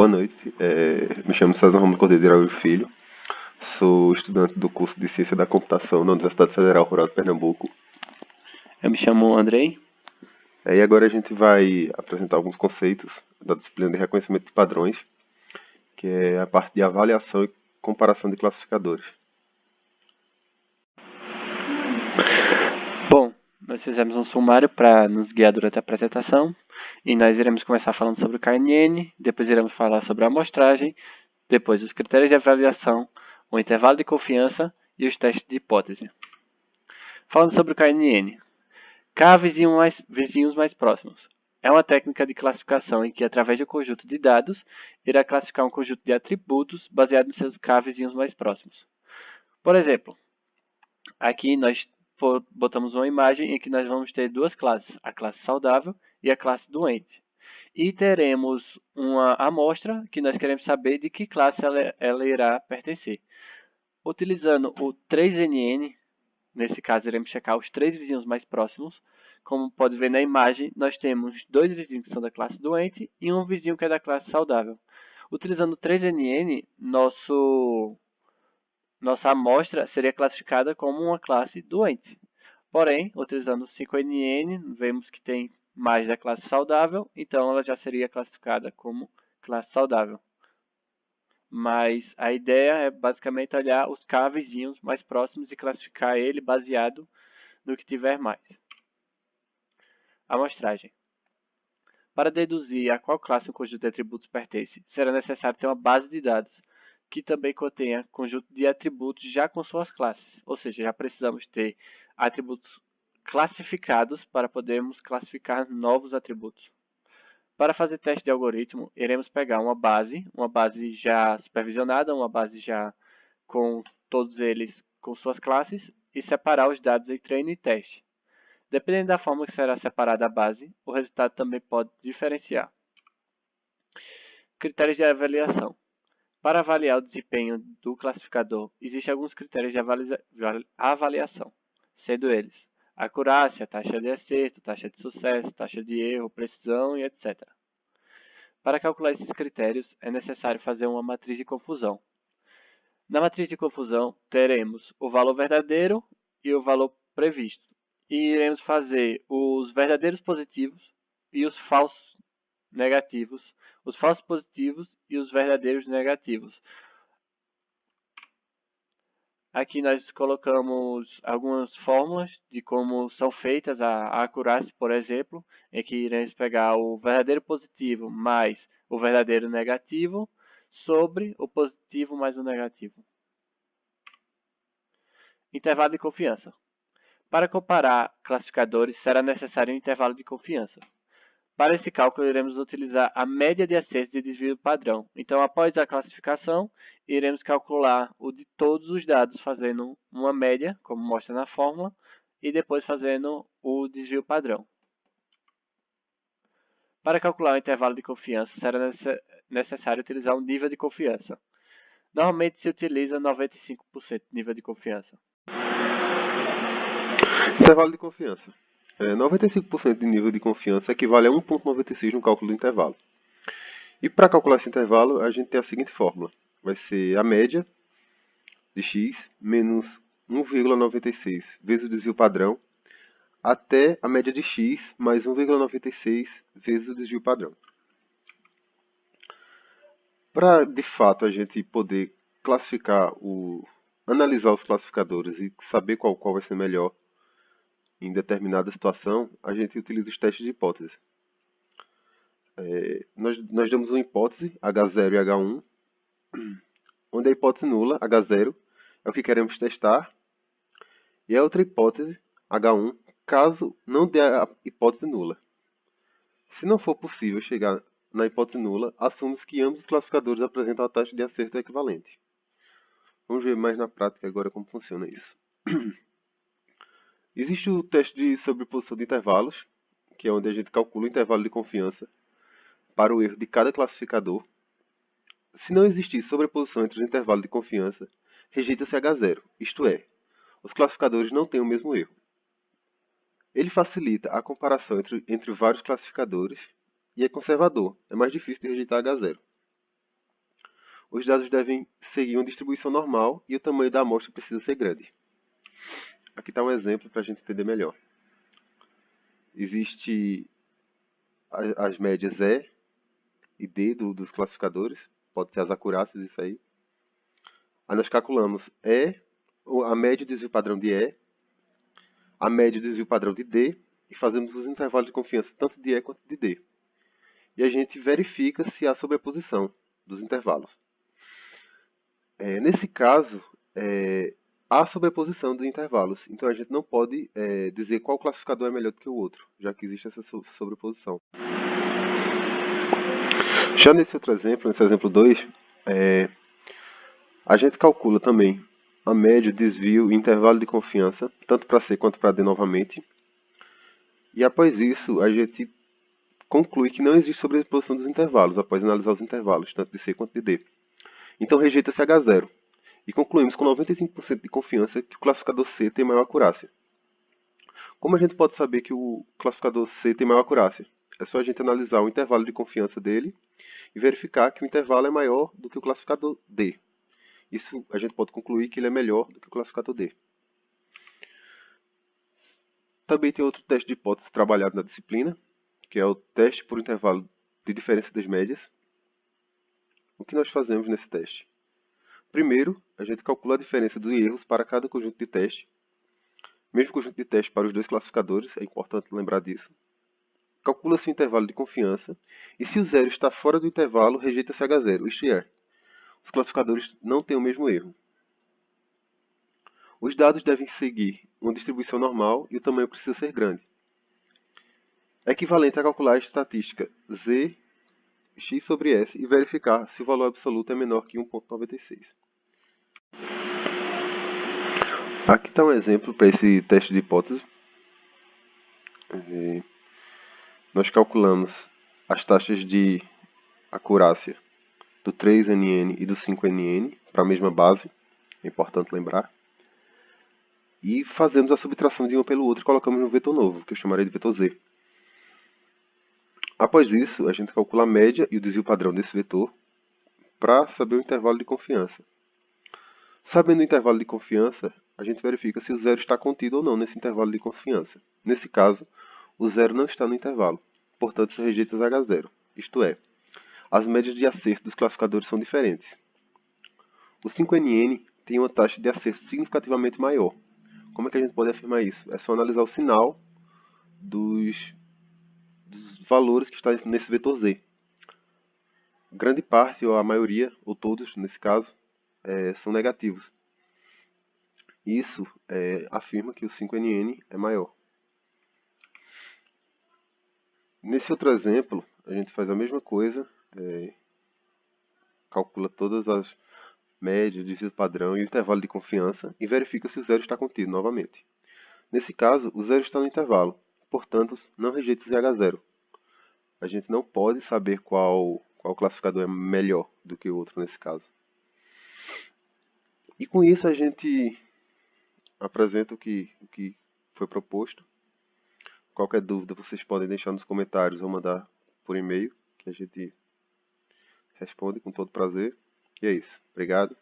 Boa noite, me chamo César Romulo Cordeiro de Araújo Filho, sou estudante do curso de Ciência da Computação na Universidade Federal Rural de Pernambuco. Eu me chamo Andrei. E agora a gente vai apresentar alguns conceitos da disciplina de reconhecimento de padrões, que é a parte de avaliação e comparação de classificadores. Bom, nós fizemos um sumário para nos guiar durante a apresentação e nós iremos começar falando sobre o KNN, depois iremos falar sobre a amostragem, depois os critérios de avaliação, o intervalo de confiança e os testes de hipótese. Falando sobre o KNN. K vizinhos mais próximos. É uma técnica de classificação em que, através de um conjunto de dados, irá classificar um conjunto de atributos baseado nos seus K vizinhos mais próximos. Por exemplo, aqui nós botamos uma imagem em que nós vamos ter duas classes, a classe saudável e a classe doente. E teremos uma amostra que nós queremos saber de que classe ela irá pertencer. Utilizando o 3NN, nesse caso iremos checar os 3 vizinhos mais próximos. Como pode ver na imagem, nós temos 2 vizinhos que são da classe doente e um vizinho que é da classe saudável. Utilizando o 3NN, nossa amostra seria classificada como uma classe doente. Porém, utilizando o 5NN, vemos que tem mais da classe saudável, então ela já seria classificada como classe saudável. Mas a ideia é basicamente olhar os K vizinhos mais próximos e classificar ele baseado no que tiver mais. Amostragem. Para deduzir a qual classe um conjunto de atributos pertence, será necessário ter uma base de dados que também contenha conjunto de atributos já com suas classes. Ou seja, já precisamos ter atributos classificados para podermos classificar novos atributos. Para fazer teste de algoritmo, iremos pegar uma base já supervisionada, uma base já com todos eles com suas classes e separar os dados em treino e teste. Dependendo da forma que será separada a base, o resultado também pode diferenciar. Critérios de avaliação. Para avaliar o desempenho do classificador, existem alguns critérios de avaliação, sendo eles acurácia, taxa de acerto, taxa de sucesso, taxa de erro, precisão e etc. Para calcular esses critérios, é necessário fazer uma matriz de confusão. Na matriz de confusão, teremos o valor verdadeiro e o valor previsto. E iremos fazer os verdadeiros positivos e os falsos negativos, os falsos positivos e os verdadeiros negativos. Aqui nós colocamos algumas fórmulas de como são feitas a acurácia, por exemplo, em que iremos pegar o verdadeiro positivo mais o verdadeiro negativo sobre o positivo mais o negativo. Intervalo de confiança. Para comparar classificadores, será necessário um intervalo de confiança. Para esse cálculo, iremos utilizar a média de acertos de desvio padrão. Então, após a classificação, iremos calcular o de todos os dados, fazendo uma média, como mostra na fórmula, e depois fazendo o desvio padrão. Para calcular o intervalo de confiança, será necessário utilizar um nível de confiança. Normalmente se utiliza 95% de nível de confiança. Intervalo de confiança. 95% de nível de confiança equivale a 1,96 no cálculo do intervalo. E para calcular esse intervalo, a gente tem a seguinte fórmula. Vai ser a média de x menos 1,96 vezes o desvio padrão até a média de x mais 1,96 vezes o desvio padrão. Para, de fato, a gente poder analisar os classificadores e saber qual vai ser melhor em determinada situação, a gente utiliza os testes de hipótese. Nós damos uma hipótese, H0 e H1, onde a hipótese nula, H0, é o que queremos testar, e a outra hipótese, H1, caso não dê a hipótese nula. Se não for possível chegar na hipótese nula, assumimos que ambos os classificadores apresentam a taxa de acerto equivalente. Vamos ver mais na prática agora como funciona isso. Existe o teste de sobreposição de intervalos, que é onde a gente calcula o intervalo de confiança para o erro de cada classificador. Se não existir sobreposição entre os intervalos de confiança, rejeita-se H0, isto é, os classificadores não têm o mesmo erro. Ele facilita a comparação entre vários classificadores e é conservador, é mais difícil de rejeitar H0. os dados devem seguir uma distribuição normal e o tamanho da amostra precisa ser grande. Aqui está um exemplo para a gente entender melhor. Existe as médias E e D dos classificadores, pode ser as acurácias, isso aí. Aí nós calculamos a média do desvio padrão de E, a média do desvio padrão de D, e fazemos os intervalos de confiança tanto de E quanto de D. E a gente verifica se há sobreposição dos intervalos. Nesse caso, há sobreposição dos intervalos, então a gente não pode dizer qual classificador é melhor do que o outro, já que existe essa sobreposição. Já nesse outro exemplo, nesse exemplo 2, a gente calcula também a média, desvio e intervalo de confiança, tanto para C quanto para D novamente. E após isso, a gente conclui que não existe sobreposição dos intervalos, após analisar os intervalos, tanto de C quanto de D. Então rejeita-se H0. E concluímos com 95% de confiança que o classificador C tem maior acurácia. Como a gente pode saber que o classificador C tem maior acurácia? É só a gente analisar o intervalo de confiança dele e verificar que o intervalo é maior do que o classificador D. Isso a gente pode concluir que ele é melhor do que o classificador D. Também tem outro teste de hipótese trabalhado na disciplina, que é o teste por intervalo de diferença das médias. O que nós fazemos nesse teste? Primeiro, a gente calcula a diferença dos erros para cada conjunto de teste. Mesmo conjunto de teste para os dois classificadores, é importante lembrar disso. Calcula-se o intervalo de confiança, e se o zero está fora do intervalo, rejeita-se H0, isto é, os classificadores não têm o mesmo erro. Os dados devem seguir uma distribuição normal e o tamanho precisa ser grande. É equivalente a calcular a estatística Z, x sobre S e verificar se o valor absoluto é menor que 1,96. Aqui está um exemplo para esse teste de hipótese. Nós calculamos as taxas de acurácia do 3NN e do 5NN para a mesma base, é importante lembrar. E fazemos a subtração de um pelo outro e colocamos um vetor novo, que eu chamarei de vetor Z. Após isso, a gente calcula a média e o desvio padrão desse vetor para saber o intervalo de confiança. Sabendo o intervalo de confiança, a gente verifica se o zero está contido ou não nesse intervalo de confiança. Nesse caso, o zero não está no intervalo, portanto se rejeita H0. Isto é, as médias de acerto dos classificadores são diferentes. O 5NN tem uma taxa de acerto significativamente maior. Como é que a gente pode afirmar isso? É só analisar o sinal dos valores que está nesse vetor Z. Grande parte, ou a maioria, ou todos, nesse caso, são negativos. Isso afirma que o 5NN é maior. Nesse outro exemplo, a gente faz a mesma coisa, calcula todas as médias, desvio padrão e o intervalo de confiança e verifica se o zero está contido novamente. Nesse caso, o zero está no intervalo, portanto, não rejeita o ZH0. A gente não pode saber qual classificador é melhor do que o outro nesse caso. E com isso a gente apresenta o que foi proposto. Qualquer dúvida vocês podem deixar nos comentários ou mandar por e-mail, que a gente responde com todo prazer. E é isso. Obrigado.